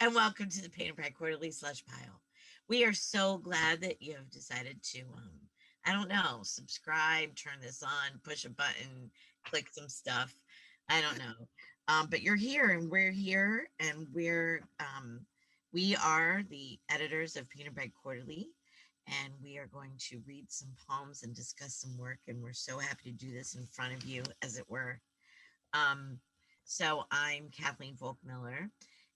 and welcome to the Pain and Pride Quarterly Slush Pile. We are so glad that you have decided to, I don't know, subscribe, turn this on, push a button, click some stuff. I don't know. But you're here and we're here and we are the editors of Pain and Pride Quarterly, and we are going to read some poems and discuss some work. And we're so happy to do this in front of you, as it were. So I'm Kathleen Volkmiller,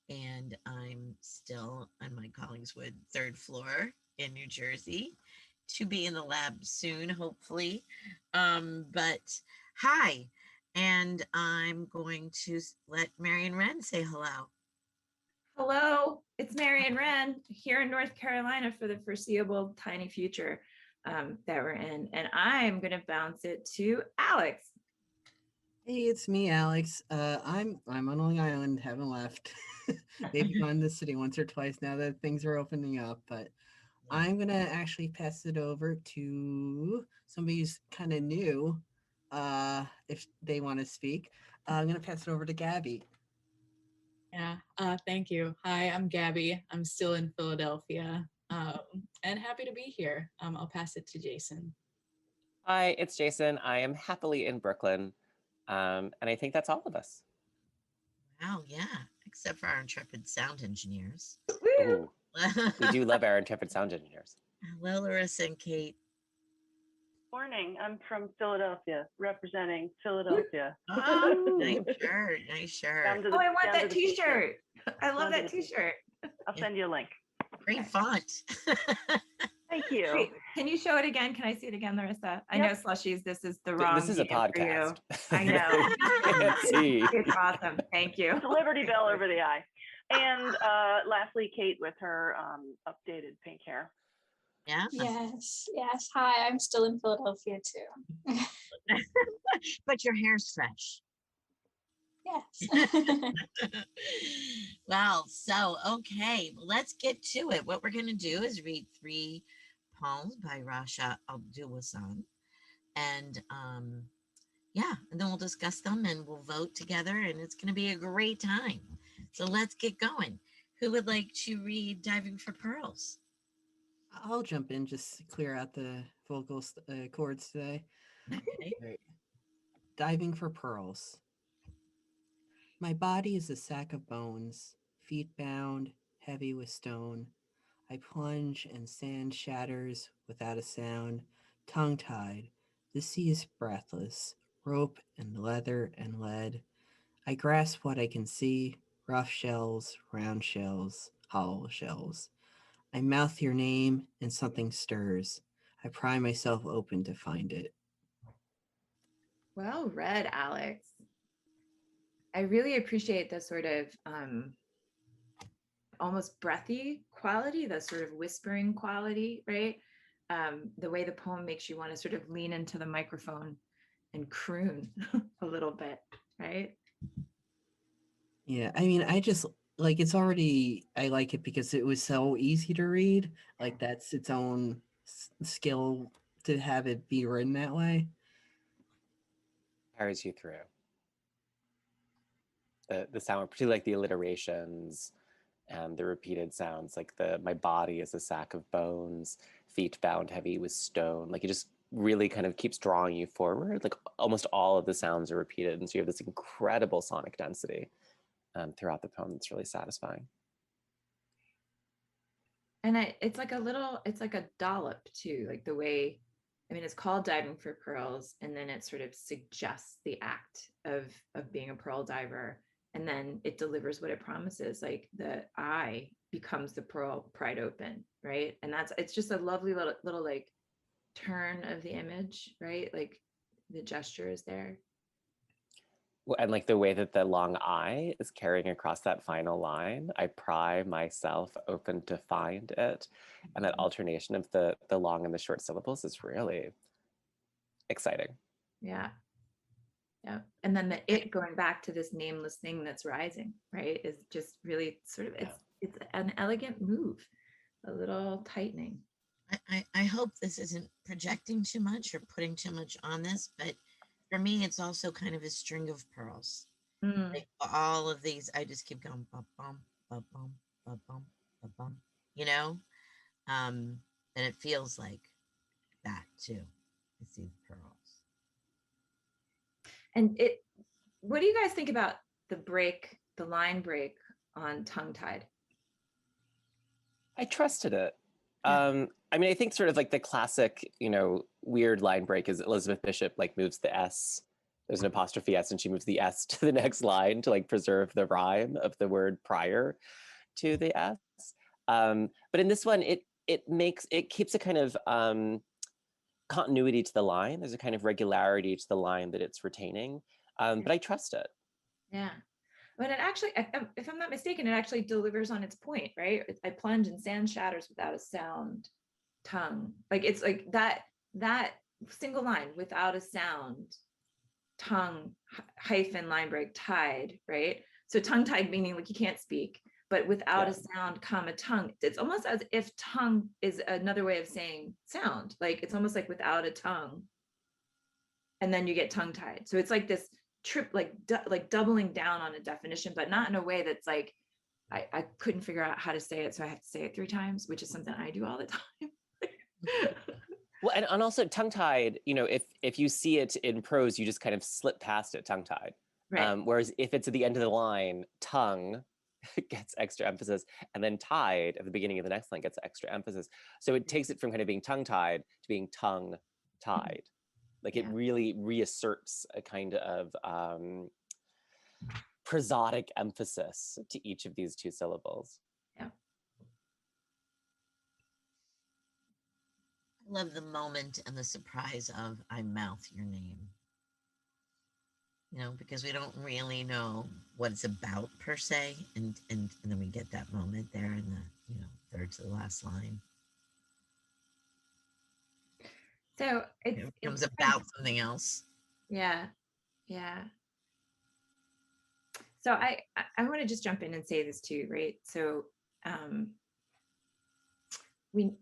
and I'm still on my Collingswood third floor in New Jersey, to be in the lab soon, hopefully. But hi, and I'm going to let Marion Wren say hello. Hello, it's Marion Wren here in North Carolina for the foreseeable tiny future that we're in. And I'm going to bounce it to Alex. Hey, it's me, Alex. I'm on Long Island, haven't left. Maybe gone to the city once or twice now that things are opening up, but I'm gonna actually pass it over to somebody who's kind of new. If they want to speak, I'm gonna pass it over to Gabby. Yeah, thank you. Hi, I'm Gabby. I'm still in Philadelphia, and happy to be here. I'll pass it to Jason. Hi, it's Jason. I am happily in Brooklyn, and I think that's all of us. Wow, yeah, except for our intrepid sound engineers. Ooh, we do love our intrepid sound engineers. Hello, Larissa and Kate. Morning. I'm from Philadelphia, representing Philadelphia. Oh, nice shirt, nice shirt. Oh, I want that t-shirt. I love that t-shirt. I'll send you a link. Great font. Thank you. Wait, can you show it again? Can I see it again, Larissa? I know Slushies, this is the wrong This is a medium for you. podcast. I know. Can't see. It's awesome. Thank you. It's a Liberty Bell over the eye. And lastly, Kate with her updated pink hair. Yeah. Yes. Hi, I'm still in Philadelphia too. But your hair's fresh. Yes. Well, so okay, let's get to it. What we're going to do is read 3 poems by Rasha Alduwaisan, and yeah, and then we'll discuss them and we'll vote together, and it's going to be a great time. So let's get going. Who would like to read Diving for Pearls? I'll jump in, just to clear out the vocal chords today. Okay. Right. Diving for pearls. My body is a sack of bones, feet bound, heavy with stone. I plunge and sand shatters without a sound, tongue-tied. The sea is breathless, rope and leather and lead. I grasp what I can see, rough shells, round shells, hollow shells. I mouth your name and something stirs. I pry myself open to find it. Well read, Alex. I really appreciate the sort of almost breathy quality, the sort of whispering quality, right? The way the poem makes you want to sort of lean into the microphone and croon a little bit, right? Yeah, I mean, I just like it's already, I like it because it was so easy to read. Like, that's its own skill to have it be written that way. Carries you through. The sound, particularly like the alliterations and the repeated sounds, like my body is a sack of bones, feet bound heavy with stone. Like, it just really kind of keeps drawing you forward. Like, almost all of the sounds are repeated, and so you have this incredible sonic density throughout the poem that's really satisfying. And it's like a dollop too, like the way, I mean, it's called Diving for Pearls, and then it sort of suggests the act of being a pearl diver, and then it delivers what it promises, like the eye becomes the pearl pried open, right? And it's just a lovely little like turn of the image, right? Like the gesture is there. And like the way that the long I is carrying across that final line, I pry myself open to find it. And that alternation of the long and the short syllables is really exciting. Yeah. Yeah. And then the it going back to this nameless thing that's rising, right, is just really sort of, it's an elegant move, a little tightening. I hope this isn't projecting too much or putting too much on this, but for me, it's also kind of a string of pearls. Like all of these, I just keep going, bum, bum, bum, bum, a bump, a bump, you know? And it feels like that too. I see the pearls. And what do you guys think about the line break on Tongue Tied? I trusted it. Yeah. I mean, I think sort of like the classic, weird line break is Elizabeth Bishop like moves the S. There's an apostrophe S and she moves the S to the next line to like preserve the rhyme of the word prior to the S. But in this one, it keeps a kind of continuity to the line. There's a kind of regularity to the line that it's retaining. But I trust it. Yeah. But it actually, if I'm not mistaken, it actually delivers on its point, right? I plunge and sand shatters without a sound, tongue. Like it's like that single line without a sound, tongue hyphen line break tied, right? So tongue tied meaning like you can't speak, but without a sound, comma tongue. It's almost as if tongue is another way of saying sound. Like it's almost like without a tongue, and then you get tongue tied. So it's like this trip, like doubling down on a definition, but not in a way that's like I couldn't figure out how to say it, so I have to say it 3 times, which is something I do all the time. Well, and also tongue-tied, if you see it in prose, you just kind of slip past it tongue-tied. Right. Whereas if it's at the end of the line, tongue gets extra emphasis, and then tied at the beginning of the next line gets extra emphasis. So it takes it from kind of being tongue-tied to being tongue-tied. Like it really reasserts a kind of prosodic emphasis to each of these 2 syllables. Yeah. I love the moment and the surprise of I mouth your name. Because we don't really know what it's about per se, and then we get that moment there in the third to the last line. So it becomes about something else. Yeah. So I want to just jump in and say this too, right? So we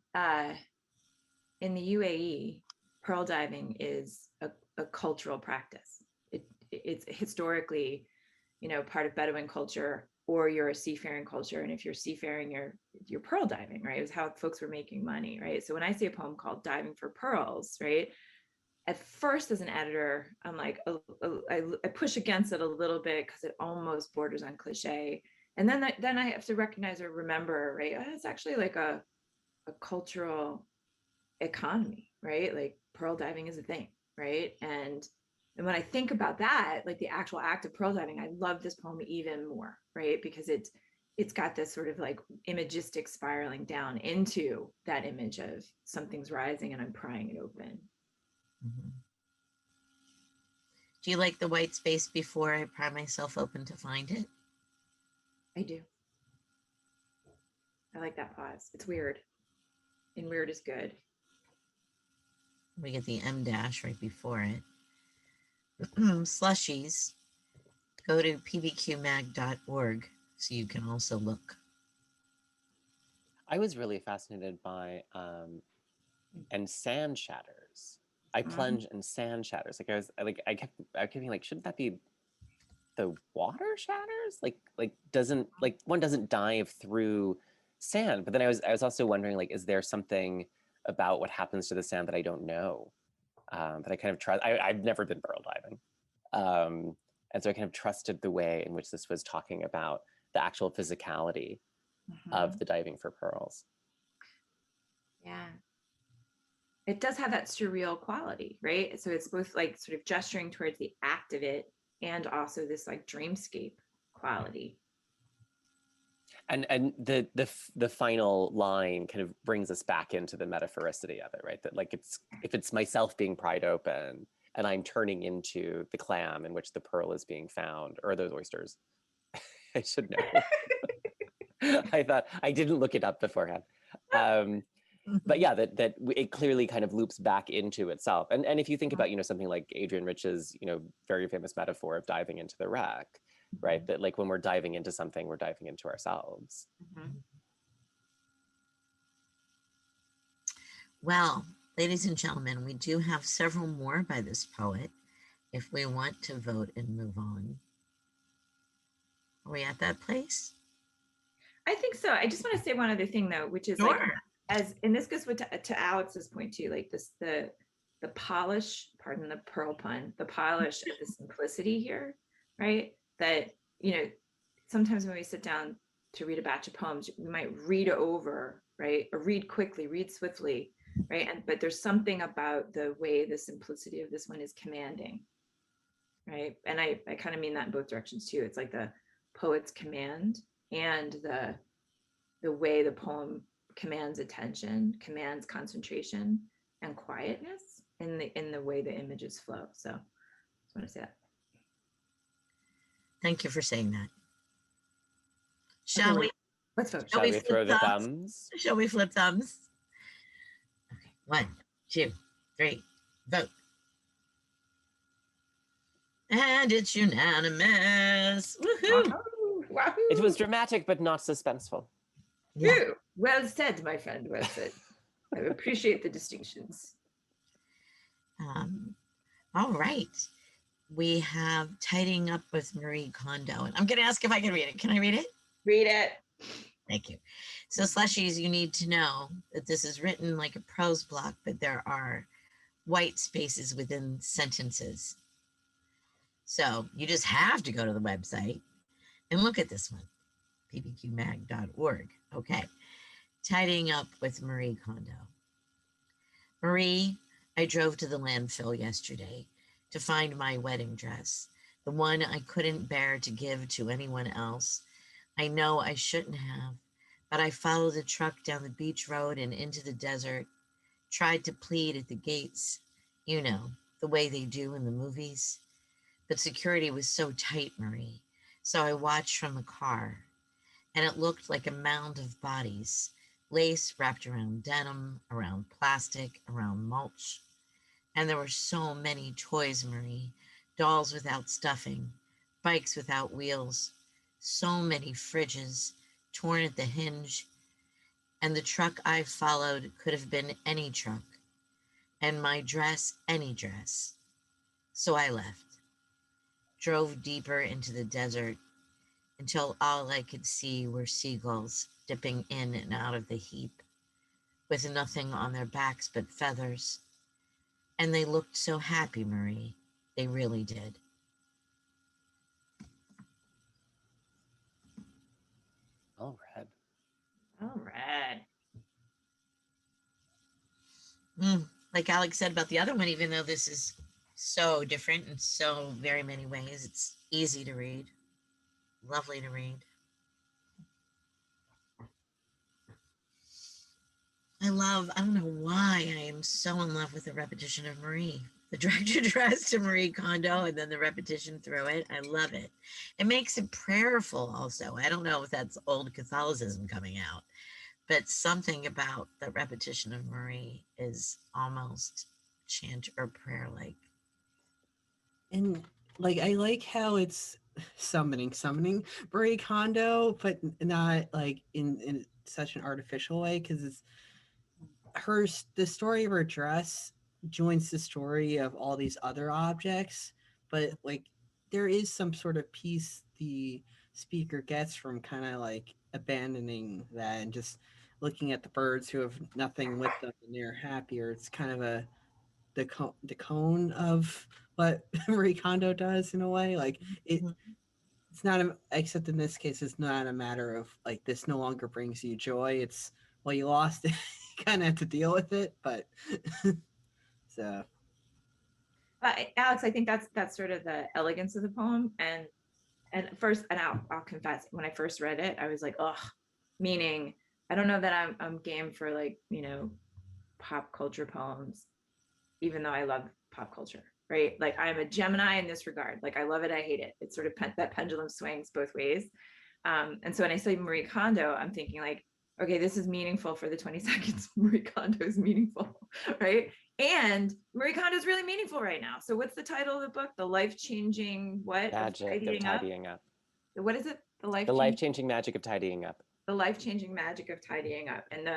in the UAE, pearl diving is a cultural practice. It's historically, part of Bedouin culture, or you're a seafaring culture. And if you're seafaring, you're pearl diving, right? It was how folks were making money, right? So when I see a poem called Diving for Pearls, right? At first, as an editor, I'm like, I push against it a little bit because it almost borders on cliche. And then I have to recognize or remember, right? It's actually like a cultural economy, right? Like pearl diving is a thing, right? And when I think about that, like the actual act of pearl diving, I love this poem even more, right? Because it's got this sort of like imagistic spiraling down into that image of something's rising and I'm prying it open. Mm-hmm. Do you like the white space before I pry myself open to find it? I do. I like that pause. It's weird. And weird is good. We get the M dash right before it. Slushies. Go to pbqmag.org so you can also look. I was really fascinated by and sand shatters. I plunge and sand shatters. I kept being like, shouldn't that be the water shatters? One doesn't dive through sand. But then I was also wondering, like, is there something about what happens to the sand that I don't know? That I kind of trust. I've never been pearl diving. And so I kind of trusted the way in which this was talking about the actual physicality of the diving for pearls. Yeah. It does have that surreal quality, right? So it's both like sort of gesturing towards the act of it and also this like dreamscape quality. And the final line kind of brings us back into the metaphoricity of it, right? That like if it's myself being pried open and I'm turning into the clam in which the pearl is being found, or those oysters. I should know. I thought I didn't look it up beforehand. But yeah, that it clearly kind of loops back into itself. And if you think about, something like Adrian Rich's, very famous metaphor of diving into the wreck, right? That like when we're diving into something, we're diving into ourselves. Well, ladies and gentlemen, we do have several more by this poet if we want to vote and move on. Are we at that place? I think so. I just want to say one other thing though, which is like, Sure. and this goes with to Alex's point too, like this, the polish, pardon the pearl pun, the polish of the simplicity here, right? That, sometimes when we sit down to read a batch of poems, we might read over, right? Or read quickly, read swiftly, right? But there's something about the way the simplicity of this one is commanding, right? And I kind of mean that in both directions too. It's like the poet's command and the way the poem commands attention, commands concentration and quietness in the way the images flow. So I just want to say that. Thank you for saying that. Okay, Shall we? let's vote. Shall we flip throw the thumbs? Shall we flip thumbs? Okay, 1, 2, 3, vote. And it's unanimous. Woohoo! Wahoo! It was dramatic, but not suspenseful. Yeah. Woo! Well said, my friend. Well said. I appreciate the distinctions. All right. We have Tidying Up with Marie Kondo. And I'm going to ask if I can read it. Can I read it? Read it. Thank you. So, Slushies, you need to know that this is written like a prose block, but there are white spaces within sentences. So you just have to go to the website and look at this one, ppqmag.org. Okay. Tidying Up with Marie Kondo. Marie, I drove to the landfill yesterday to find my wedding dress, the one I couldn't bear to give to anyone else. I know I shouldn't have, but I followed the truck down the beach road and into the desert, tried to plead at the gates, the way they do in the movies. But security was so tight, Marie, so I watched from the car, and it looked like a mound of bodies, lace wrapped around denim, around plastic, around mulch. And there were so many toys, Marie, dolls without stuffing, bikes without wheels, so many fridges torn at the hinge. And the truck I followed could have been any truck, and my dress any dress. So I left, drove deeper into the desert until all I could see were seagulls dipping in and out of the heap, with nothing on their backs but feathers. And they looked so happy, Marie. They really did. All right. All right. Like Alex said about the other one, even though this is so different in so very many ways, it's easy to read, lovely to read. I don't know why I am so in love with the repetition of Marie. The direct address to Marie Kondo and then the repetition through it. I love it. It makes it prayerful also. I don't know if that's old Catholicism coming out, but something about the repetition of Marie is almost chant or prayer like. And like I like how it's summoning Marie Kondo, but not like in such an artificial way, because it's the story of her dress joins the story of all these other objects, but like there is some sort of peace the speaker gets from kind of like abandoning that and just looking at the birds who have nothing with them and they're happier. It's kind of the cone of what Marie Kondo does in a way. Like it's not except in this case, it's not a matter of like this no longer brings you joy. It's, well, you lost it. You kind of have to deal with it, but so. Alex, I think that's sort of the elegance of the poem. And first, and I'll confess, when I first read it, I was like, ugh, meaning I don't know that I'm game for like, pop culture poems, even though I love pop culture, right? Like I'm a Gemini in this regard. Like I love it, I hate it. It's sort of that pendulum swings both ways. And so when I say Marie Kondo, I'm thinking like, okay, this is meaningful for the 20 seconds. Marie Kondo is meaningful, right? And Marie Kondo is really meaningful right now. So what's the title of the book? The life-changing what? Magic of tidying up. What is it? The life-changing magic of tidying up. The life-changing magic of tidying up. And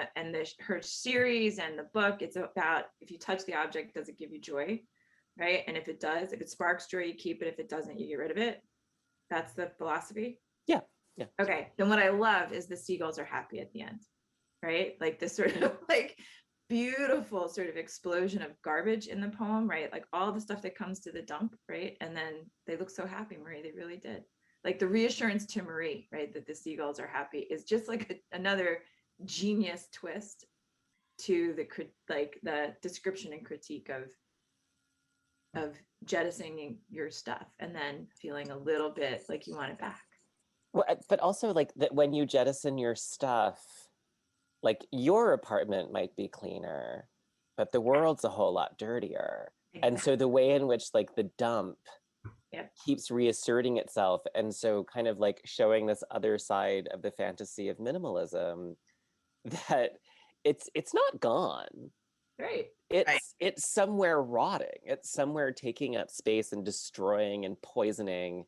her series and the book, it's about, if you touch the object, does it give you joy? Right? And if it does, if it sparks joy, you keep it. If it doesn't, you get rid of it. That's the philosophy. Yeah. Yeah. Okay. Then what I love is the seagulls are happy at the end, right? Like this sort of like beautiful sort of explosion of garbage in the poem, right? Like all the stuff that comes to the dump, right? And then they look so happy, Marie. They really did. Like the reassurance to Marie, right, that the seagulls are happy is just like another genius twist to the description and critique of jettisoning your stuff and then feeling a little bit like you want it back. Well, but also like that when you jettison your stuff, like your apartment might be cleaner, but the world's a whole lot dirtier. And so the way in which like the dump keeps reasserting itself, and so kind of like showing this other side of the fantasy of minimalism, that it's not gone. Right. It's somewhere rotting. It's somewhere taking up space and destroying and poisoning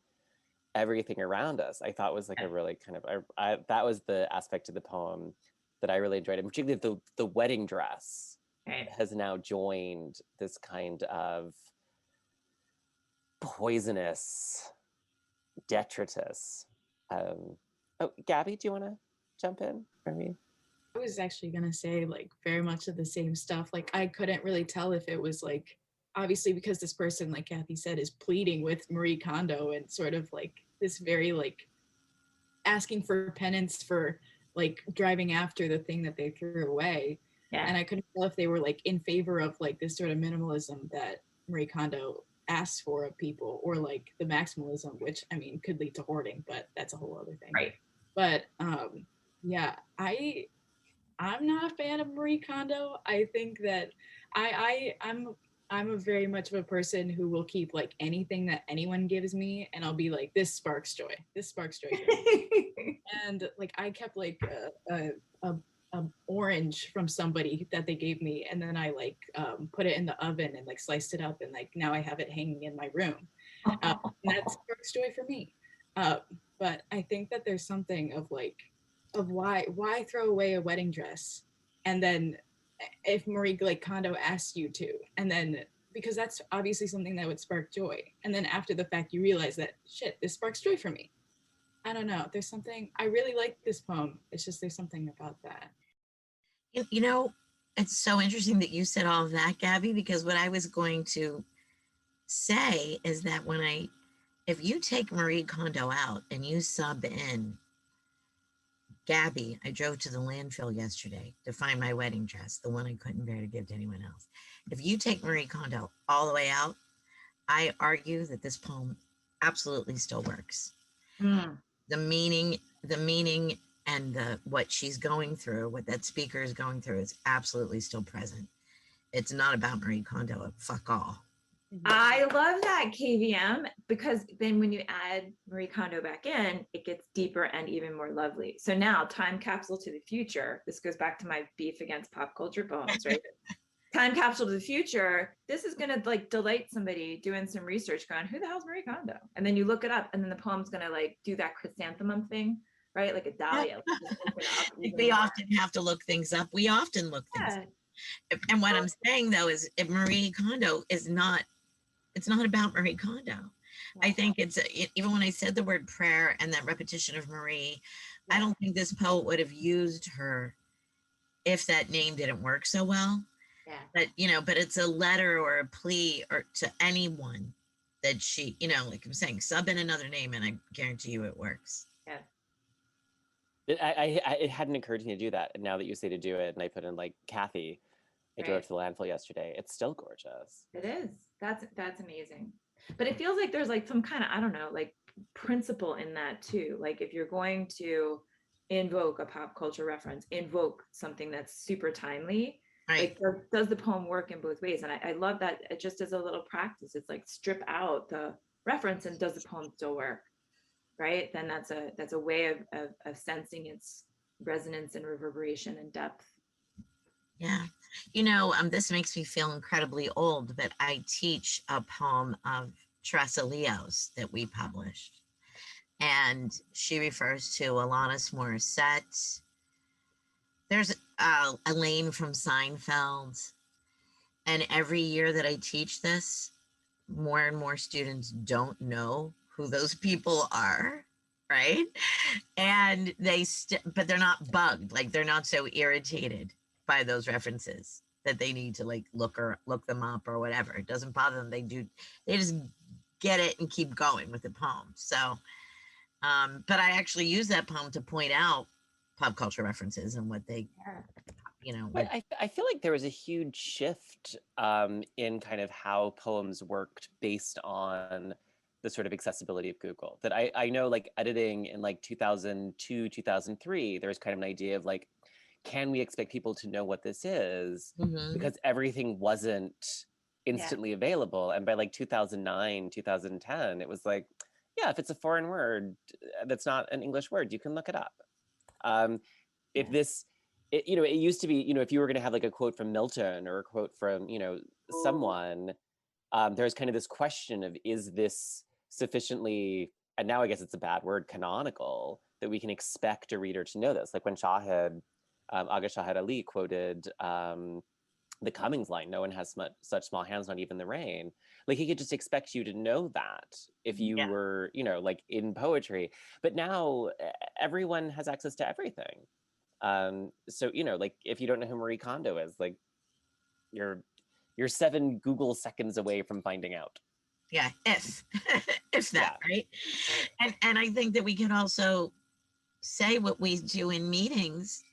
everything around us. I thought was like a really kind of that was the aspect of the poem that I really enjoyed, and particularly the wedding dress has now joined this kind of poisonous detritus. Oh, Gabby, do you want to jump in for me? I was actually gonna say like very much of the same stuff. Like I couldn't really tell if it was like, obviously because this person, like Kathy said, is pleading with Marie Kondo and sort of like this very like asking for penance for like driving after the thing that they threw away. Yeah. And I couldn't tell if they were like in favor of like this sort of minimalism that Marie Kondo asks for of people, or like the maximalism, which I mean could lead to hoarding, but that's a whole other thing. Right. But yeah, I'm not a fan of Marie Kondo. I think that I'm a very much of a person who will keep like anything that anyone gives me, and I'll be like, this sparks joy. This sparks joy. And like I kept like a orange from somebody that they gave me, and then I like put it in the oven and like sliced it up, and like now I have it hanging in my room. And that sparks joy for me. But I think that there's something of like of why throw away a wedding dress, and then if Marie like Kondo asks you to, and then because that's obviously something that would spark joy, and then after the fact you realize that shit, this sparks joy for me. I don't know, there's something, I really like this poem, it's just there's something about that. You know, it's so interesting that you said all of that, Gabby, because what I was going to say is that if you take Marie Kondo out and you sub in Gabby, I drove to the landfill yesterday to find my wedding dress, the one I couldn't bear to give to anyone else. If you take Marie Kondo all the way out, I argue that this poem absolutely still works. The meaning and what she's going through, what that speaker is going through, is absolutely still present. It's not about Marie Kondo, fuck all. I love that, KVM, because then when you add Marie Kondo back in, it gets deeper and even more lovely. So now, time capsule to the future. This goes back to my beef against pop culture poems, right? Time capsule to the future. This is going to like delight somebody doing some research, going, who the hell's Marie Kondo? And then you look it up, and then the poem's going to like do that chrysanthemum thing, right? Like a dahlia. We often have to look things up. We often look things up. And what I'm saying though is, if Marie Kondo is not, it's not about Marie Kondo. I think even when I said the word prayer and that repetition of Marie, I don't think this poet would have used her if that name didn't work so well. But but it's a letter or a plea or to anyone that she, like I'm saying, sub in another name and I guarantee you it works. It hadn't occurred to me to do that, and now that you say to do it, and I put in like Kathy, I drove to the landfill yesterday. It's still gorgeous. It is. That's amazing. But it feels like there's like some kind of, I don't know, like principle in that too. Like if you're going to invoke a pop culture reference, invoke something that's super timely, like does the poem work in both ways? And I love that it just as a little practice. It's like strip out the reference and does the poem still work? Right? Then that's a way of sensing its resonance and reverberation and depth. Yeah. This makes me feel incredibly old, but I teach a poem of Teresa Leo's that we published. And she refers to Alanis Morissette. There's Elaine from Seinfeld. And every year that I teach this, more and more students don't know who those people are. right? And but they're not bugged, like they're not so irritated by those references that they need to like look them up or whatever. It doesn't bother them. They just get it and keep going with the poem. So but I actually use that poem to point out pop culture references and what they, But I feel like there was a huge shift in kind of how poems worked based on the sort of accessibility of Google. That I know, like editing in like 2002, 2003, there was kind of an idea of like, can we expect people to know what this is? Mhm. Because everything wasn't instantly available. And by like 2009, 2010, it was like, yeah, if it's a foreign word that's not an English word, you can look it up. If this, it used to be, if you were going to have like a quote from Milton or a quote from, someone, there's kind of this question of, is this sufficiently, and now I guess it's a bad word, canonical, that we can expect a reader to know this? Like when Aga Shahid Ali quoted the Cummings line, no one has such small hands, not even the rain. Like he could just expect you to know that if you were, like in poetry. But now everyone has access to everything. So, like if you don't know who Marie Kondo is, like you're 7 Google seconds away from finding out. Yeah, if that, right? And I think that we can also say what we do in meetings.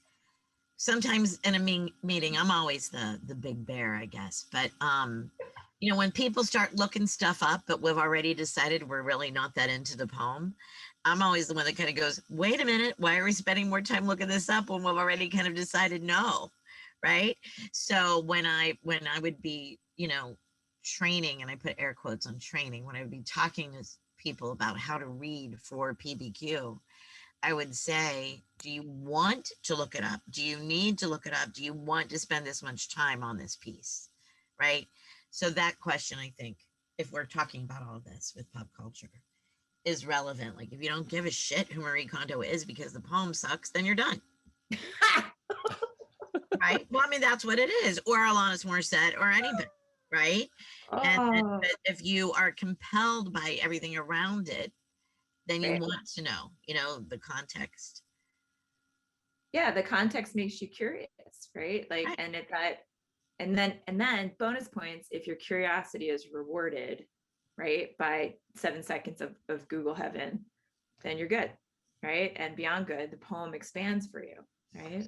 Sometimes in a meeting, I'm always the big bear, I guess. But when people start looking stuff up, but we've already decided we're really not that into the poem, I'm always the one that kind of goes, wait a minute, why are we spending more time looking this up when we've already kind of decided no, right? So when I would be, training, and I put air quotes on training, when I would be talking to people about how to read for PBQ, I would say, do you want to look it up? Do you need to look it up? Do you want to spend this much time on this piece? Right? So that question, I think, if we're talking about all of this with pop culture, is relevant. Like if you don't give a shit who Marie Kondo is because the poem sucks, then you're done. Right? Well, I mean, that's what it is. Or Alanis Morissette or anybody, right? And if you are compelled by everything around it, then you want to know, the context. Yeah, the context makes you curious, right? Like, right. And then bonus points if your curiosity is rewarded, right, by 7 seconds of Google heaven, then you're good, right? And beyond good, the poem expands for you, right?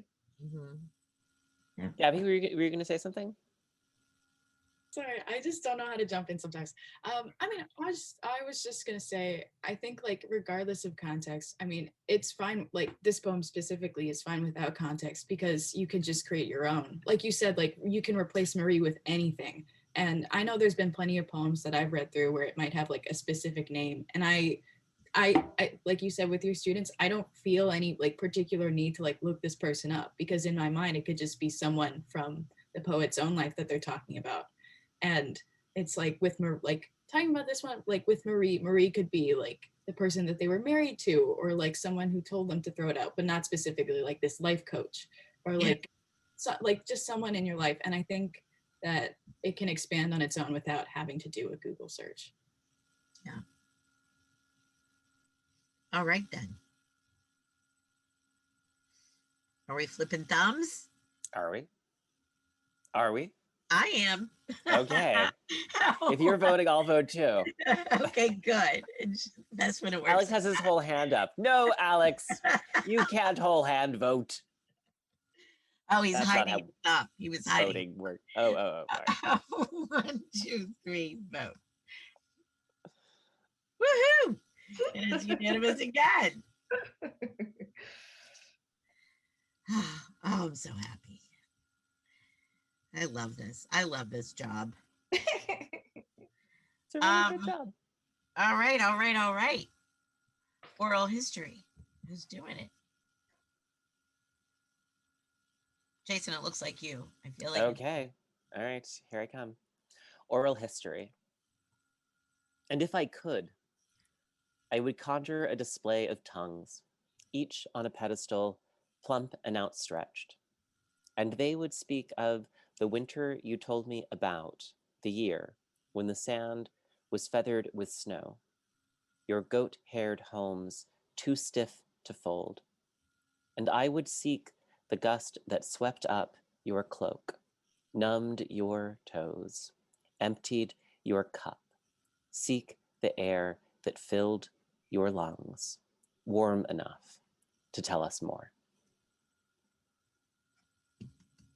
Yeah. Gabby, were you going to say something? Sorry, I just don't know how to jump in sometimes. I was just gonna say, I think like regardless of context, I mean, it's fine. Like this poem specifically is fine without context because you can just create your own. Like you said, like you can replace Marie with anything. And I know there's been plenty of poems that I've read through where it might have like a specific name. And I like you said with your students, I don't feel any like particular need to like look this person up because in my mind it could just be someone from the poet's own life that they're talking about. And it's like with like talking about this one, like with Marie could be like the person that they were married to, or like someone who told them to throw it out, but not specifically like this life coach, or like like just someone in your life. And I think that it can expand on its own without having to do a Google search. Yeah. All right then. Are we flipping thumbs? Are we? I am. Okay. If you're voting, I'll vote too. Okay, good. That's when it works. Alex has his whole hand up. No, Alex, you can't whole hand vote. Oh, he's hiding stuff. He was hiding. Voting work. Oh. Sorry. 1, 2, 3, vote. Woohoo! And it's unanimous again. Oh, I'm so happy. I love this. I love this job. It's a really good job. All right. Oral history. Who's doing it? Jason, it looks like you. I feel like. Okay. All right. Here I come. Oral history. And if I could, I would conjure a display of tongues, each on a pedestal, plump and outstretched. And they would speak of the winter you told me about, the year when the sand was feathered with snow, your goat-haired homes too stiff to fold. And I would seek the gust that swept up your cloak, numbed your toes, emptied your cup. Seek the air that filled your lungs, warm enough to tell us more.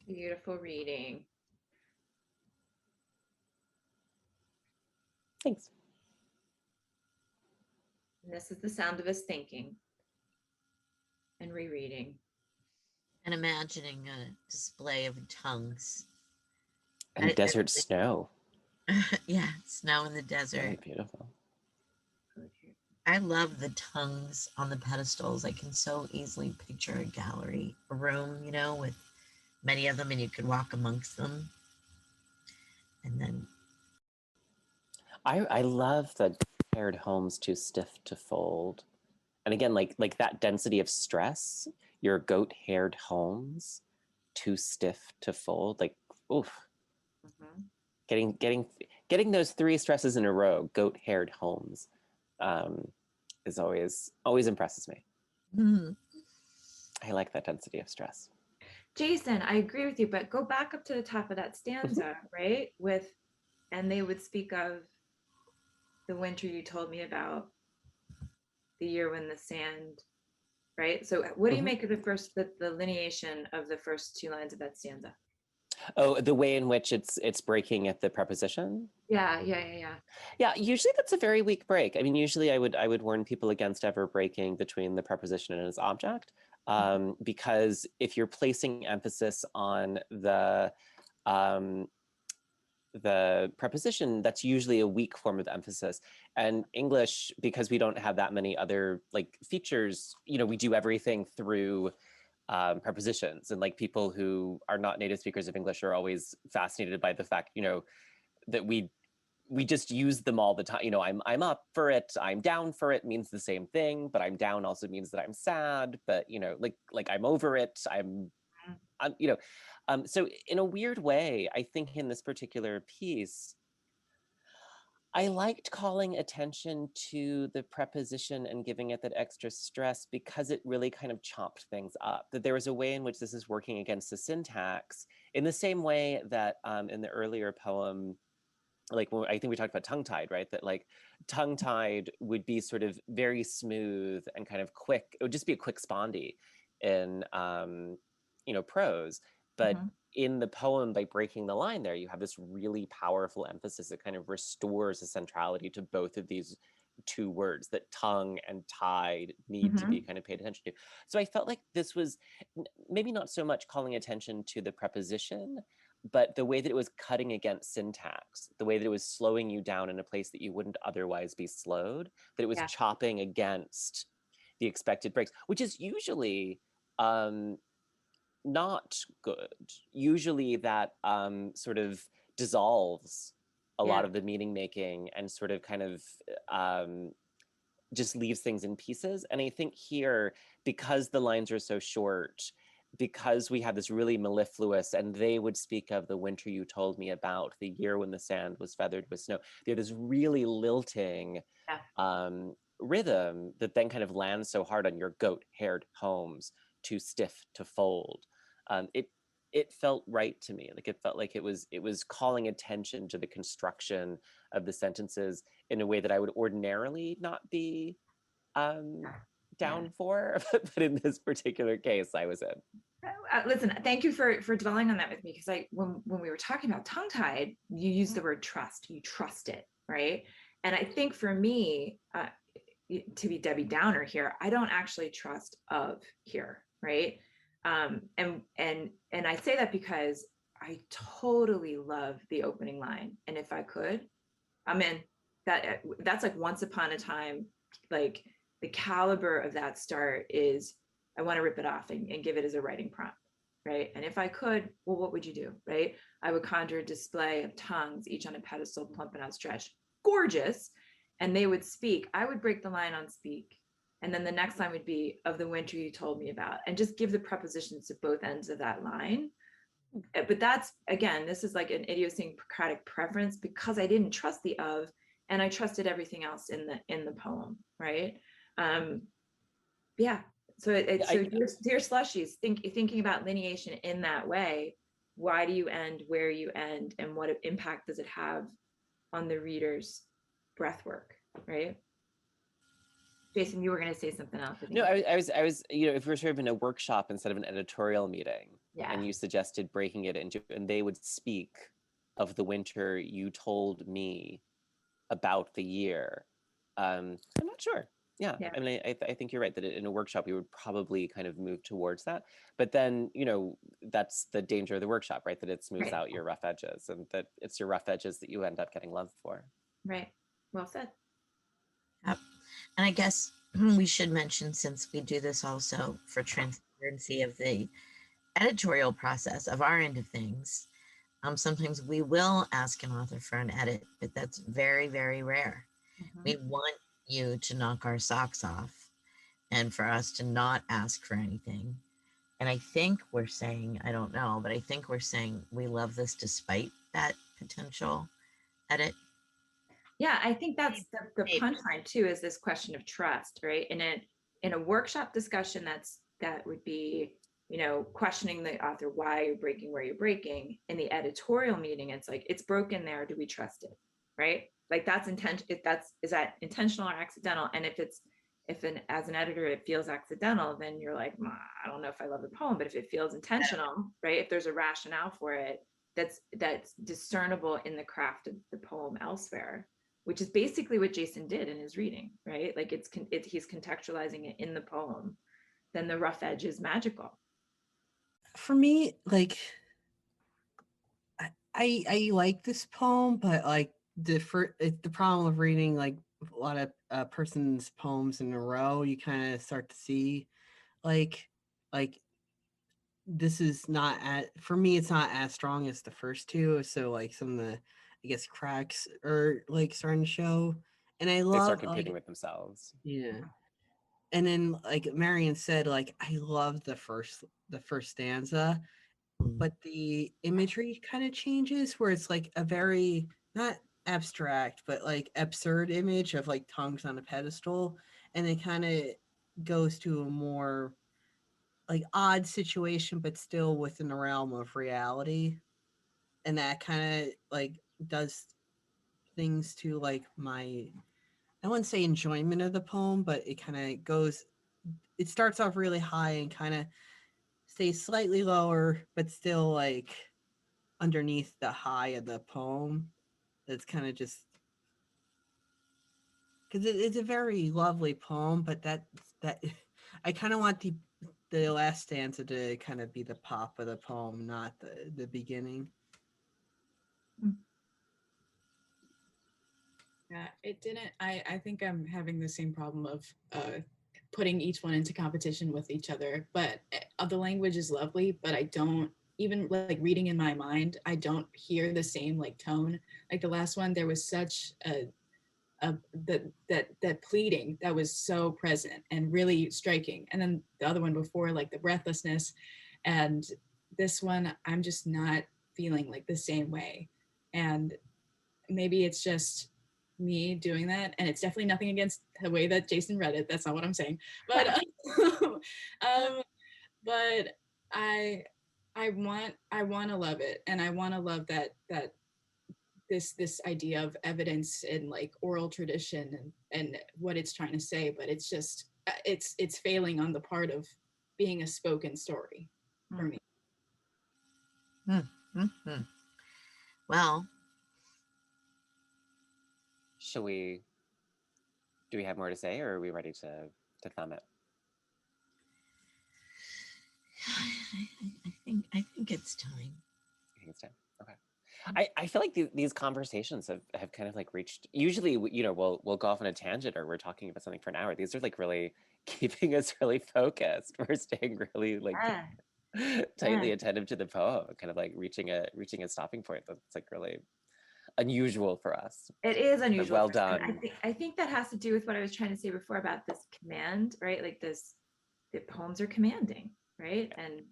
Beautiful reading. Thanks. And this is the sound of us thinking and rereading. And imagining a display of tongues. And desert snow. Yeah, snow in the Very desert. beautiful. I love the tongues on the pedestals. I can so easily picture a gallery, a room, you know, with many of them, and you could walk amongst them. And then I love the paired homes too stiff to fold. And again, like that density of stress, your goat-haired homes, too stiff to fold. Like, oof. Mm-hmm. Getting those 3 stresses in a row, goat-haired homes, is always impresses me. mm, I like that density of stress. Jason, I agree with you, but go back up to the top of that stanza, right? And they would speak of the winter you told me about, the year when the sand, right? So what do you make of the lineation of the first 2 lines of that stanza? Oh, the way in which it's breaking at the preposition? Yeah. Yeah, usually that's a very weak break. I mean, usually I would warn people against ever breaking between the preposition and its object, because if you're placing emphasis on the preposition, that's usually a weak form of emphasis. And English, because we don't have that many other like features, you know, we do everything through prepositions, and like people who are not native speakers of English are always fascinated by the fact, you know, that we just use them all the time. You know, I'm up for it, I'm down for it means the same thing, but I'm down also means that I'm sad, but you know, like I'm over it, I'm you know, so in a weird way, I think in this particular piece, I liked calling attention to the preposition and giving it that extra stress because it really kind of chopped things up. That there was a way in which this is working against the syntax in the same way that in the earlier poem, like when I think we talked about tongue-tied, right? That like tongue-tied would be sort of very smooth and kind of quick. It would just be a quick spondy in you know, prose. But in the poem, by breaking the line there, you have this really powerful emphasis that kind of restores a centrality to both of these 2 words, that tongue and tied need to be kind of paid attention to. So I felt like this was maybe not so much calling attention to the preposition, but the way that it was cutting against syntax, the way that it was slowing you down in a place that you wouldn't otherwise be slowed, that it was chopping against the expected breaks, which is usually not good. Usually that sort of dissolves a lot of the meaning making and sort of kind of just leaves things in pieces. And I think here, because the lines are so short, because we have this really mellifluous, and they would speak of the winter you told me about, the year when the sand was feathered with snow. They have this really lilting rhythm that then kind of lands so hard on your goat-haired homes, too stiff to fold. It felt right to me. Like it felt like it was calling attention to the construction of the sentences in a way that I would ordinarily not be down for, but in this particular case, I was in. Listen, thank you for dwelling on that with me, because when we were talking about tongue-tied, you used the word trust. You trust it, right? And I think for me, to be Debbie Downer here, I don't actually trust of here, right? And I say that because I totally love the opening line, and if I could, I'm in. That's like once upon a time, like the caliber of that start is, I want to rip it off and give it as a writing prompt, right? And if I could, well, what would you do, right? I would conjure a display of tongues, each on a pedestal, plump and outstretched, gorgeous, and they would speak. I would break the line on speak. And then the next line would be of the winter you told me about, and just give the prepositions to both ends of that line. But that's, again, this is like an idiosyncratic preference because I didn't trust the of, and I trusted everything else in the poem, right? Yeah. So Yeah, so dear Slushies, thinking about lineation in that way. Why do you end where you end, and what impact does it have on the reader's breath work, right? Jason, you were going to say something else. No, I was, you know, if we were sort of in a workshop instead of an editorial meeting, Yeah. and you suggested breaking it into, and they would speak of the winter you told me about the year. I'm not sure. Yeah, Yeah. I mean, I think you're right that in a workshop we would probably kind of move towards that. But then, you know, that's the danger of the workshop, right? That it smooths Right. out your rough edges, and that it's your rough edges that you end up getting love for. Right. Well said. Yep. And I guess we should mention, since we do this also for transparency of the editorial process of our end of things, sometimes we will ask an author for an edit, but that's very, very rare. We want you to knock our socks off and for us to not ask for anything. And I think we're saying, I don't know, but I think we're saying we love this despite that potential edit. Yeah, I think that's the punchline too, is this question of trust, right? In a workshop discussion, that would be, you know, questioning the author, why you're breaking where you're breaking. In the editorial meeting, it's like, it's broken there, do we trust it? Right? Like that's is that intentional or accidental? And if as an editor it feels accidental, then you're like, I don't know if I love the poem. But if it feels intentional, right? If there's a rationale for it, that's discernible in the craft of the poem elsewhere, which is basically what Jason did in his reading, right? Like he's contextualizing it in the poem. Then the rough edge is magical. For me, like, I like this poem, but like the problem of reading like a lot of person's poems in a row, you kind of start to see like this is not for me, it's not as strong as the first two. So like some of the, I guess, cracks are like starting to show. And I They love start competing with themselves. Yeah. And then like Marion said, like I love the first stanza, but the imagery kind of changes where it's like a very not abstract but like absurd image of like tongues on a pedestal, and it kind of goes to a more like odd situation but still within the realm of reality, and that kind of like does things to like my, I wouldn't say enjoyment of the poem, but it kind of goes, it starts off really high and kind of stays slightly lower but still like underneath the high of the poem. That's kind of just because it's a very lovely poem, but that I kind of want the last stanza to kind of be the pop of the poem, not the beginning. Yeah, it didn't. I think I'm having the same problem of putting each one into competition with each other. But the language is lovely, but I don't, even like reading in my mind, I don't hear the same like tone. Like the last one, there was such that pleading that was so present and really striking. And then the other one before, like the breathlessness, and this one, I'm just not feeling like the same way. And maybe it's just me doing that, and it's definitely nothing against the way that Jason read it. That's not what I'm saying, but but I want to love it, and I want to love that this idea of evidence and like oral tradition and what it's trying to say, but it's just it's failing on the part of being a spoken story for me. Mm-hmm. Well, do we have more to say, or are we ready to thumb it? I think it's time. I think it's time. Okay. I feel like these conversations have kind of like reached, usually, you know, we'll go off on a tangent or we're talking about something for an hour. These are like really keeping us really focused. We're staying really like tightly attentive to the poem, kind of like reaching a stopping point that's like really unusual for us. It is unusual. Well done. I think that has to do with what I was trying to say before about this command, right? Like the poems are commanding, right? And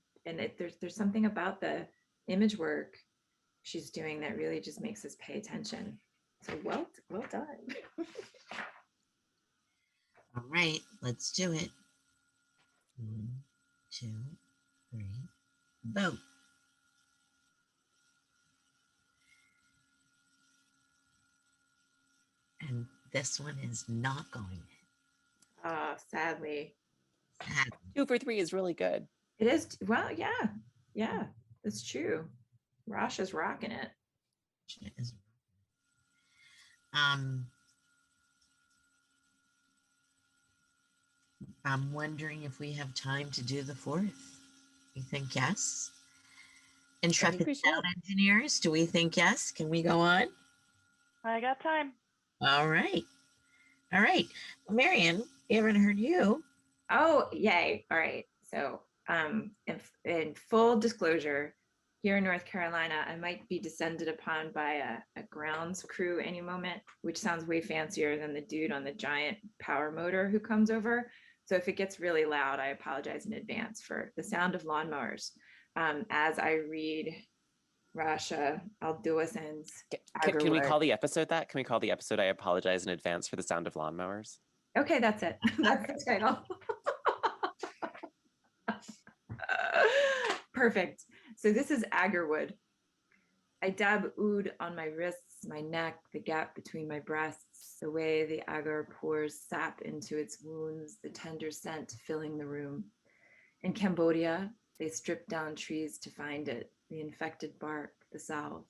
there's something about the image work she's doing that really just makes us pay attention. So well done. All right, let's do it. 1, 2, 3, vote. And this one is not going Sadly. in. 2 for 3 is really good. It is. Well, yeah, that's true. Rasha's rocking it. Um, I'm wondering if we have time to do the 4th. You think yes? Intrepid we sound should. engineers, do we think yes? Can we go on? I got time. All right. All right. Marion, we haven't heard you. Oh, yay. All right. So, in full disclosure, here in North Carolina, I might be descended upon by a grounds crew any moment, which sounds way fancier than the dude on the giant power motor who comes over. So if it gets really loud, I apologize in advance for the sound of lawnmowers. As I read Rasha Alduwaisan's Can we call the episode that? Can we call the episode I apologize in advance for the sound of lawnmowers? Okay, that's it. That's the title. Perfect. So this is Agarwood. I dab oud on my wrists, my neck, the gap between my breasts, the way the agar pours sap into its wounds, the tender scent filling the room. In Cambodia, they strip down trees to find it, the infected bark, the salve.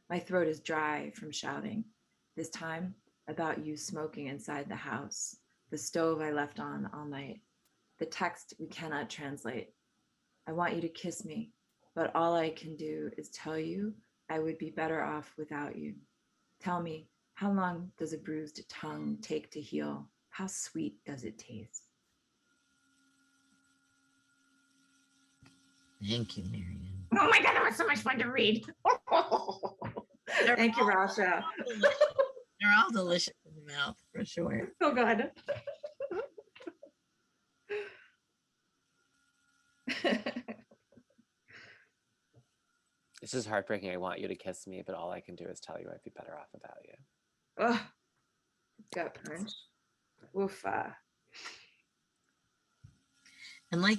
My throat is dry from shouting. This time, about you smoking inside the house, the stove I left on all night, the text we cannot translate. I want you to kiss me, but all I can do is tell you I would be better off without you. Tell me, how long does a bruised tongue take to heal? How sweet does it taste? Thank you, Marion. Oh my God, that was so much fun to read. Thank you, Rasha. They're all delicious in the mouth, for sure. Oh God. This is heartbreaking. I want you to kiss me, but all I can do is tell you I'd be better off without you. Oh, gut punch. Woofa. And like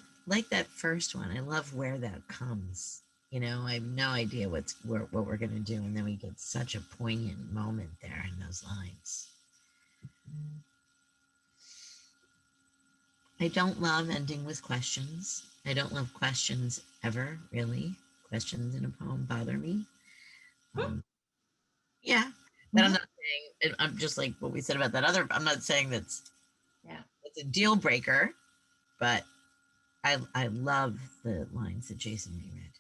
that first one, I love where that comes. You know, I have no idea what we're gonna do, and then we get such a poignant moment there in those lines. I don't love ending with questions. I don't love questions ever, really. Questions in a poem bother me. Yeah, but I'm not saying. I'm just like what we said about that other. I'm not saying it's a deal breaker, but I love the lines that Jason reread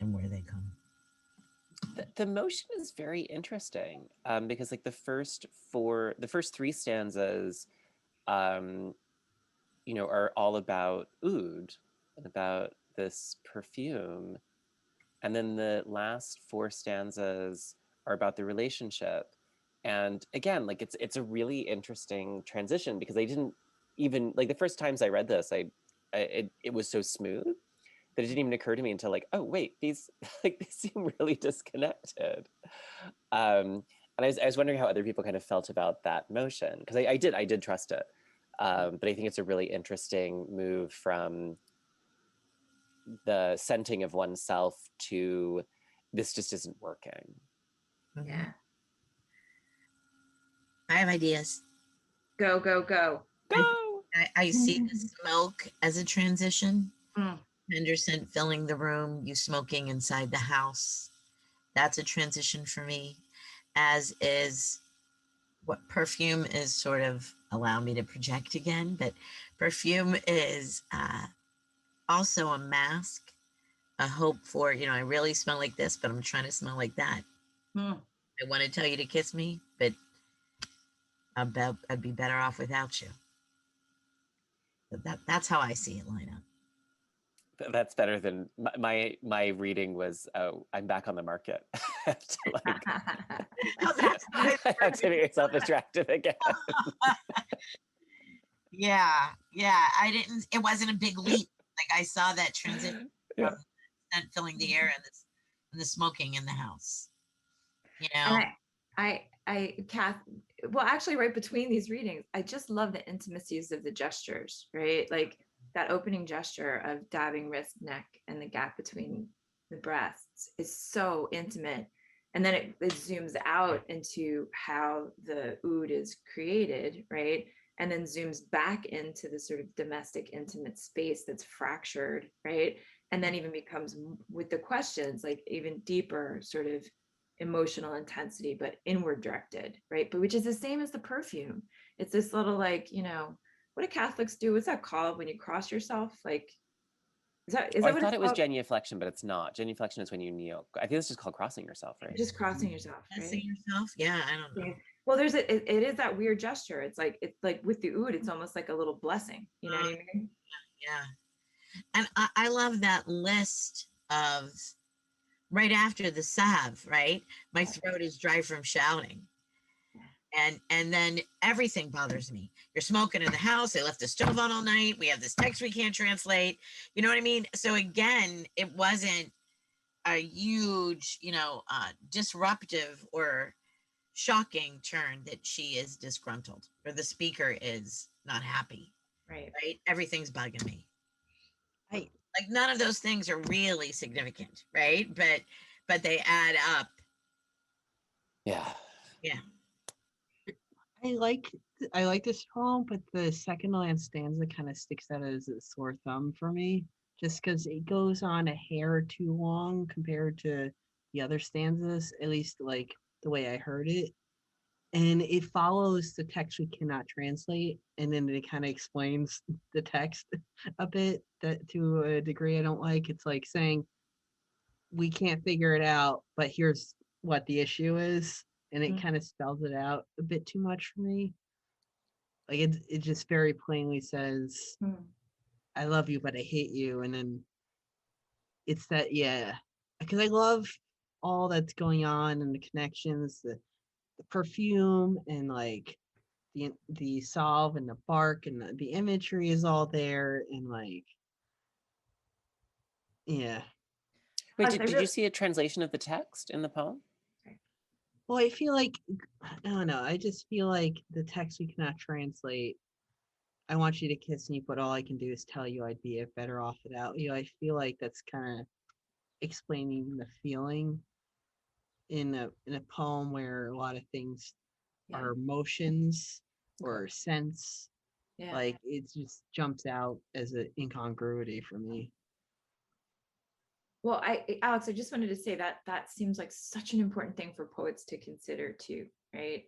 and where they come. The motion is very interesting because like the first 3 stanzas, you know, are all about oud and about this perfume, and then the last 4 stanzas are about the relationship. And again, like it's a really interesting transition because I didn't even like the first times I read this, it was so smooth that it didn't even occur to me until like, oh wait, these seem really disconnected. And I was wondering how other people kind of felt about that motion because I did trust it, but I think it's a really interesting move from the scenting of oneself to this just isn't working. Yeah. I have ideas. Go. Go! I see the smoke as a transition. Mm. Tender scent filling the room, you smoking inside the house. That's a transition for me, as is what perfume is sort of allow me to project again, but perfume is also a mask, a hope for, you know, I really smell like this, but I'm trying to smell like that. I want to tell you to kiss me, but I'd be better off without you. That's how I see it line up. That's better than my reading was, oh, I'm back on the market. I have to make myself attractive again. Yeah. It wasn't a big leap. Like I saw that transition from scent filling the air and the smoking in the house. You know? And I Kath, well, actually right between these readings, I just love the intimacies of the gestures, right? Like that opening gesture of dabbing wrist, neck, and the gap between the breasts is so intimate. And then it zooms out into how the oud is created, right? And then zooms back into the sort of domestic, intimate space that's fractured, right? And then even becomes, with the questions, like even deeper sort of emotional intensity, but inward directed, right? But which is the same as the perfume. It's this little, like, you know, what do Catholics do? What's that called when you cross yourself? Like, is that I what thought it's it was called? genuflection, but it's not. Genuflection is when you kneel. I think it's just called crossing yourself, right? Just crossing yourself, Blessing right? yourself. Yeah, I don't know. Well, there's it is that weird gesture. It's like with the oud, it's almost like a little blessing. You know what I mean? Yeah. And I love that list of right after the salve, right? My throat is dry from shouting. And then everything bothers me. You're smoking in the house. They left the stove on all night. We have this text we can't translate. You know what I mean? So again, it wasn't a huge, disruptive or shocking turn that she is disgruntled or the speaker is not happy. Right. Right? Everything's bugging me. I Like none of those things are really significant, right? But they add up. Yeah. Yeah. I like this poem, but the second to last stanza kind of sticks out as a sore thumb for me, just because it goes on a hair too long compared to the other stanzas, at least like the way I heard it. And it follows the text we cannot translate, and then it kind of explains the text a bit, that to a degree I don't like. It's like saying we can't figure it out, but here's what the issue is, and it kind of spells it out a bit too much for me. Like it just very plainly says, I love you, but I hate you. And then it's that, yeah, because I love all that's going on and the connections, the perfume and like the solve and the bark and the imagery is all there. And like, yeah. Wait, Plus, did you see a translation of the text in the poem? Well, I feel like, I don't know. I just feel like the text we cannot translate. I want you to kiss me, but all I can do is tell you I'd be better off without you. I feel like that's kind of explaining the feeling in a poem where a lot of things are emotions or sense. Yeah. Like it just jumps out as an incongruity for me. Well, Alex, I just wanted to say that that seems like such an important thing for poets to consider too, right?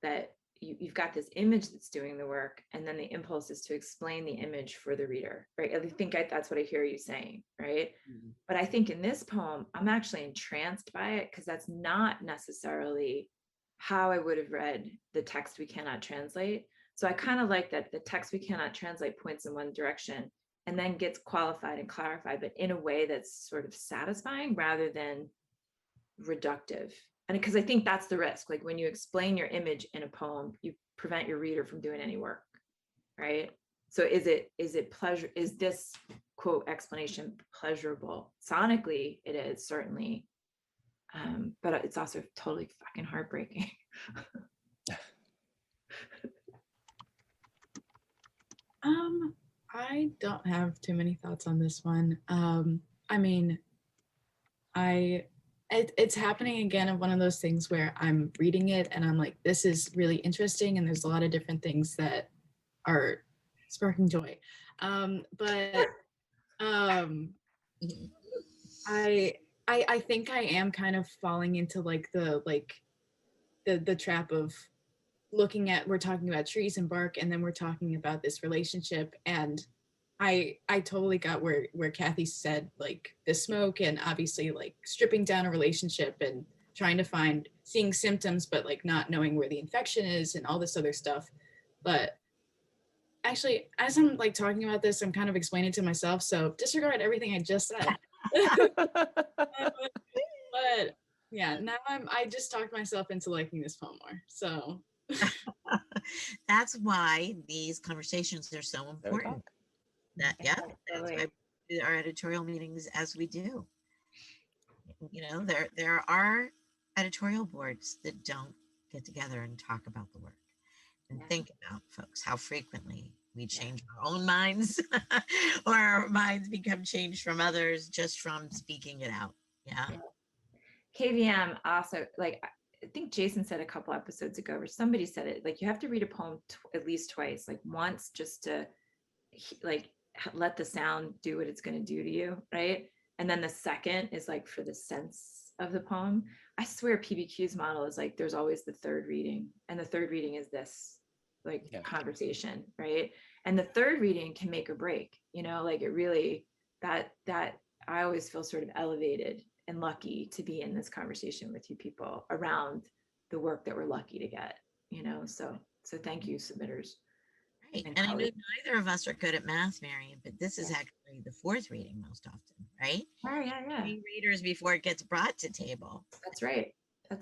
That you've got this image that's doing the work, and then the impulse is to explain the image for the reader, right? I think that's what I hear you saying, right? Mhm. But I think in this poem, I'm actually entranced by it because that's not necessarily how I would have read the text we cannot translate. So I kind of like that the text we cannot translate points in one direction and then gets qualified and clarified, but in a way that's sort of satisfying rather than reductive. And because I think that's the risk. Like when you explain your image in a poem, you prevent your reader from doing any work, right? So is it pleasure? Is this quote explanation pleasurable? Sonically, it is certainly, but it's also totally fucking heartbreaking. I don't have too many thoughts on this one. I mean, it's happening again of one of those things where I'm reading it and I'm like, this is really interesting, and there's a lot of different things that are sparking joy. But I think I am kind of falling into like the trap of looking at, we're talking about trees and bark, and then we're talking about this relationship, and I totally got where Kathy said like the smoke and obviously like stripping down a relationship and trying to seeing symptoms but like not knowing where the infection is and all this other stuff. But actually, as I'm like talking about this, I'm kind of explaining to myself, so disregard everything I just said. But yeah, now I just talked myself into liking this poem more. So That's why these conversations are so important. That's why we do our editorial meetings as we do. There are editorial boards that don't get together and talk about the work and think about folks how frequently we we change our own minds or our minds become changed from others just from speaking it out. Yeah. KVM also, like, I think Jason said a couple episodes ago, or somebody said it, like, you have to read a poem at least twice, like once just to like let the sound do what it's going to do to you, right? And then the second is like for the sense of the poem. I swear PBQ's model is like there's always the third reading, and the third reading is this like conversation, right? And the third reading can make or break, you know, like it really, that I always feel sort of elevated and lucky to be in this conversation with you people around the work that we're lucky to get, you know. So thank you, submitters. Right. And I know neither of us are good at math, Marion, but this is actually the fourth reading most often, right? Yeah. 3 readers before it gets brought to table. That's right. So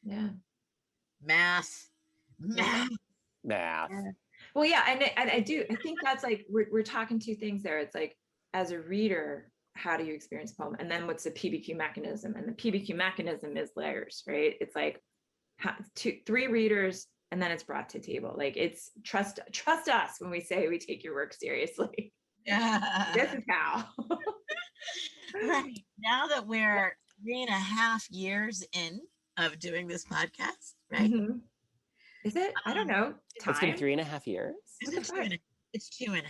yeah. Math. Yeah. Well, yeah, and I think that's like we're talking two things there. It's like, as a reader, how do you experience a poem? And then what's the PBQ mechanism? And the PBQ mechanism is layers, right? It's like 3 readers, and then it's brought to table. Like, it's trust us when we say we take your work seriously. This is how. Right. Now that we're 3.5 years in of doing this podcast, right? Mm-hmm. Is it? I don't know. It's been 3.5 years. Is it 2.5? It's 2.5.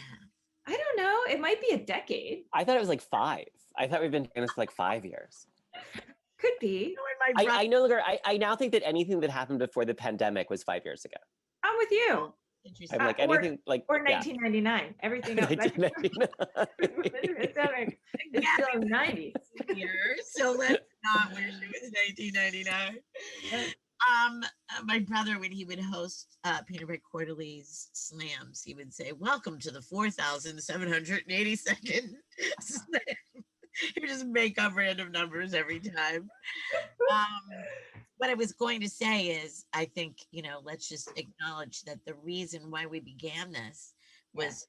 I don't know. It might be a decade. I thought it was like 5. I thought we've been doing this for like 5 years. Could be. I no longer. I now think that anything that happened before the pandemic was 5 years ago. I'm with you. I'm like anything like or 1999. Everything else. 1999. It's still in the 90s. So let's not wish it was 1999. My brother, when he would host Peanut Quarterly's slams, he would say, "Welcome to the 4,782nd slam." He would just make up random numbers every time. What I was going to say is, I think, you know, let's just acknowledge that the reason why we began this was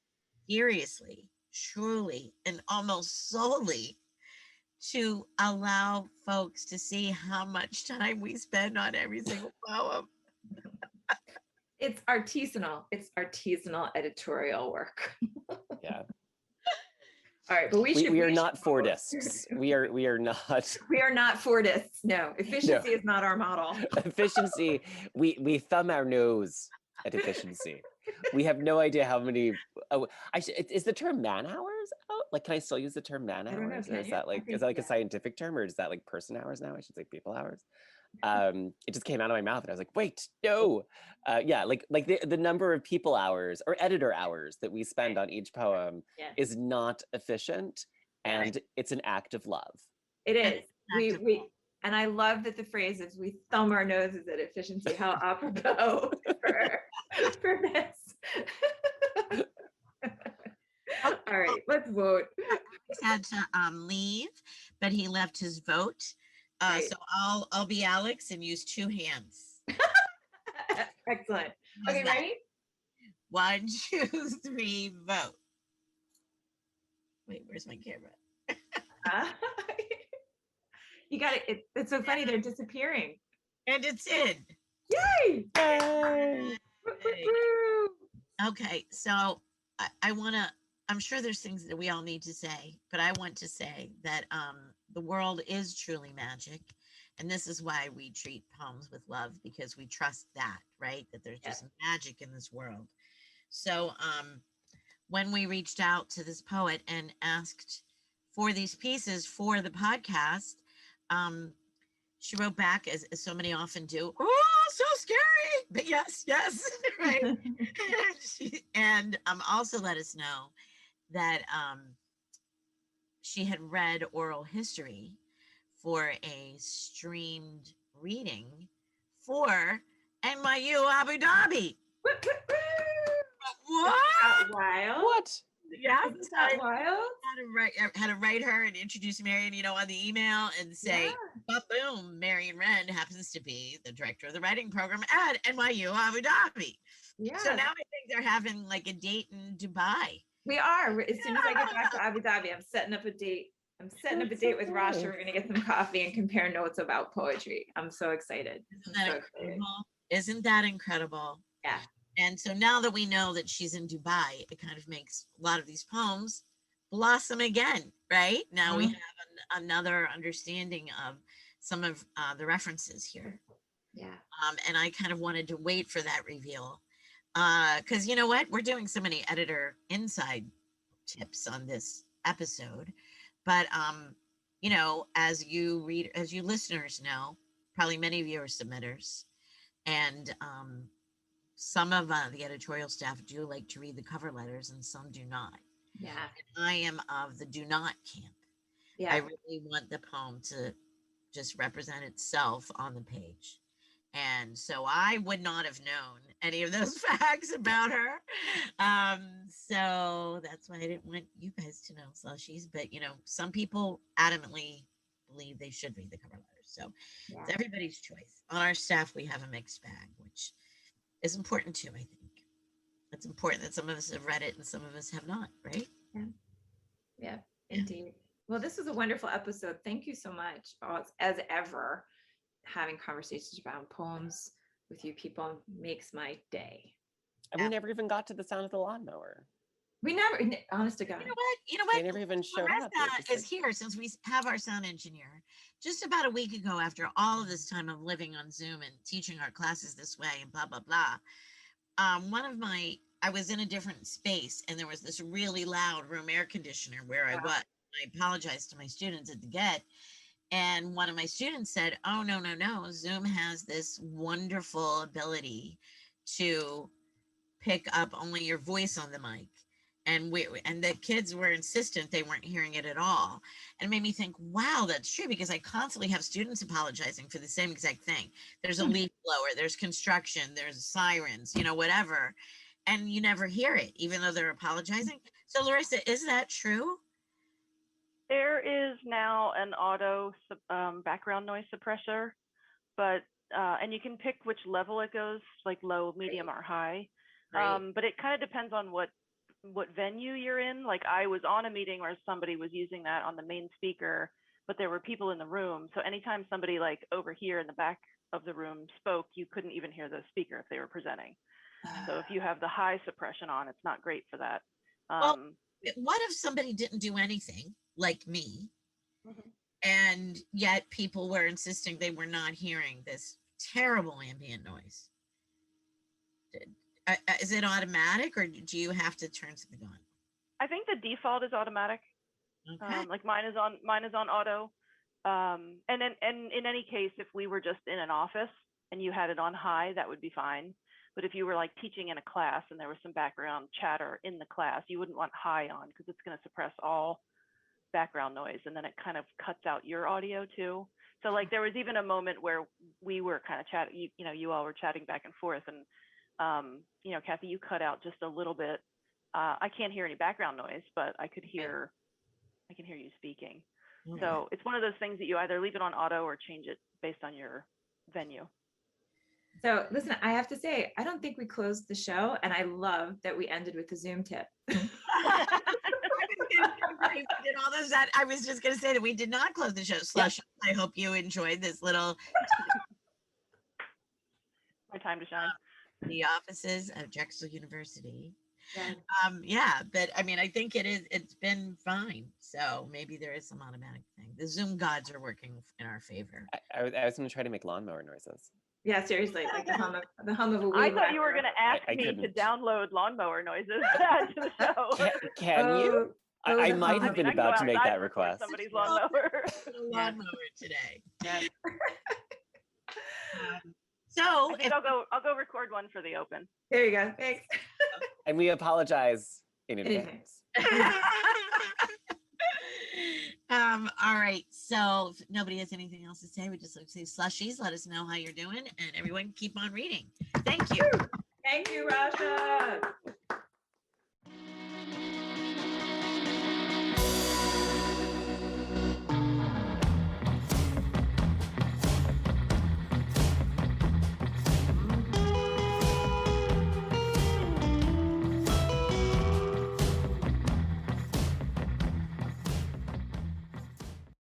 seriously, truly, and almost solely to allow folks to see how much time we spend on every single poem. It's artisanal editorial work. Yeah. All right, but we are not Fordists. We are not. We are not Fordists. No, efficiency is not our model. Efficiency. We thumb our nose at efficiency. We have no idea how many. Oh, is the term man hours out? Like, can I still use the term man hours? Or is that like a scientific term, or is that like person hours now? I should say people hours. It just came out of my mouth, and I was like, wait, no. Yeah, like the number of people hours or editor hours that we spend on each poem is not efficient, and it's an act of love. It is. We and I love that the phrase is "we thumb our noses at efficiency." How apropos for this. All right, let's vote. He had to leave, but he left his vote. So I'll be Alex and use 2 hands. Excellent. Okay, ready? 1, 2, 3, vote. Wait, where's my camera? You got it. It's so funny. They're disappearing. And it's in. Yay! Yay! Okay, so I want to, I'm sure there's things that we all need to say, but I want to say that the world is truly magic. And this is why we treat poems with love, because we trust that, right? That there's just magic in this world. So when we reached out to this poet and asked for these pieces for the podcast, she wrote back, as so many often do, "Oh, so scary," but yes, right? And also let us know that she had read oral history for a streamed reading for NYU Abu Dhabi. What? Wild. What? Yeah, is that wild? Had to write her and introduce Marion, you know, on the email and say, but boom, Marion Wren happens to be the director of the writing program at NYU Abu Dhabi. Yeah. So now I think they're having like a date in Dubai. We are. As soon as I get back to Abu Dhabi, I'm setting up a date. I'm setting up a date with Rasha. We're gonna get some coffee and compare notes about poetry. I'm so excited. Isn't that incredible? Yeah. And so now that we know that she's in Dubai, it kind of makes a lot of these poems blossom again, right? Now we have another understanding of some of the references here. Yeah. And I kind of wanted to wait for that reveal. Because you know what? We're doing so many editor inside tips on this episode. But you know, as you listeners know, probably many of you are submitters. And some of the editorial staff do like to read the cover letters and some do not. Yeah. And I am of the do not camp. Yeah. I really want the poem to just represent itself on the page. And so I would not have known any of those facts about her. So that's why I didn't want you guys to know Slushies. But, you know, some people adamantly believe they should read the cover letters. So Yeah. it's everybody's choice. On our staff, we have a mixed bag, which is important too, I think. It's important that some of us have read it and some of us have not, right? Yeah, indeed. Well, this was a wonderful episode. Thank you so much. As ever, having conversations about poems with you people makes my day. And we never even got to the sound of the lawnmower. We never, honest to God. You know what? They never even showed up. Larissa is here since we have our sound engineer. Just about a week ago, after all of this time of living on Zoom and teaching our classes this way and blah, blah, blah, I was in a different space and there was this really loud room air conditioner where I was. I apologized to my students at the get. And one of my students said, oh, no. Zoom has this wonderful ability to pick up only your voice on the mic. And the kids were insistent they weren't hearing it at all. And it made me think, wow, that's true, because I constantly have students apologizing for the same exact thing. There's a leaf blower, there's construction, there's sirens, you know, whatever. And you never hear it, even though they're apologizing. So Larissa, is that true? There is now an auto background noise suppressor, but and you can pick which level it goes, like low, medium, or high. But it kind of depends on what venue you're in. Like I was on a meeting where somebody was using that on the main speaker, but there were people in the room. So anytime somebody like over here in the back of the room spoke, you couldn't even hear the speaker if they were presenting. So if you have the high suppression on, it's not great for that. Well, what if somebody didn't do anything, like me, and yet people were insisting they were not hearing this terrible ambient noise? Is it automatic, or do you have to turn something on? I think the default is automatic. Okay. Like mine is on auto. And in any case, if we were just in an office and you had it on high, that would be fine. But if you were like teaching in a class and there was some background chatter in the class, you wouldn't want high on because it's going to suppress all background noise, and then it kind of cuts out your audio too. So like there was even a moment where we were kind of chatting, you all were chatting back and forth, and Kathy, you cut out just a little bit. I can't hear any background noise, but I can hear you speaking. Okay. So it's one of those things that you either leave it on auto or change it based on your venue. So listen, I have to say, I don't think we closed the show, and I love that we ended with the Zoom tip. I was just going to say that we did not close the show. Slush, I hope you enjoyed this little my time to shine. The offices of Drexel University. But I mean, I think it's been fine. So maybe there is some automatic thing. The Zoom gods are working in our favor. I was going to try to make lawnmower noises. Yeah, seriously, like the hum of a weed. I thought you were going to ask me to download lawnmower noises to the show. Can you? I might have been about to make that request. Somebody's lawnmower. Lawnmower today. Yeah. So I'll go record one for the open. There you go. Thanks. And we apologize in advance. All right. So if nobody has anything else to say, we just like to say Slushies. Let us know how you're doing, and everyone keep on reading. Thank you. Thank you, Rasha.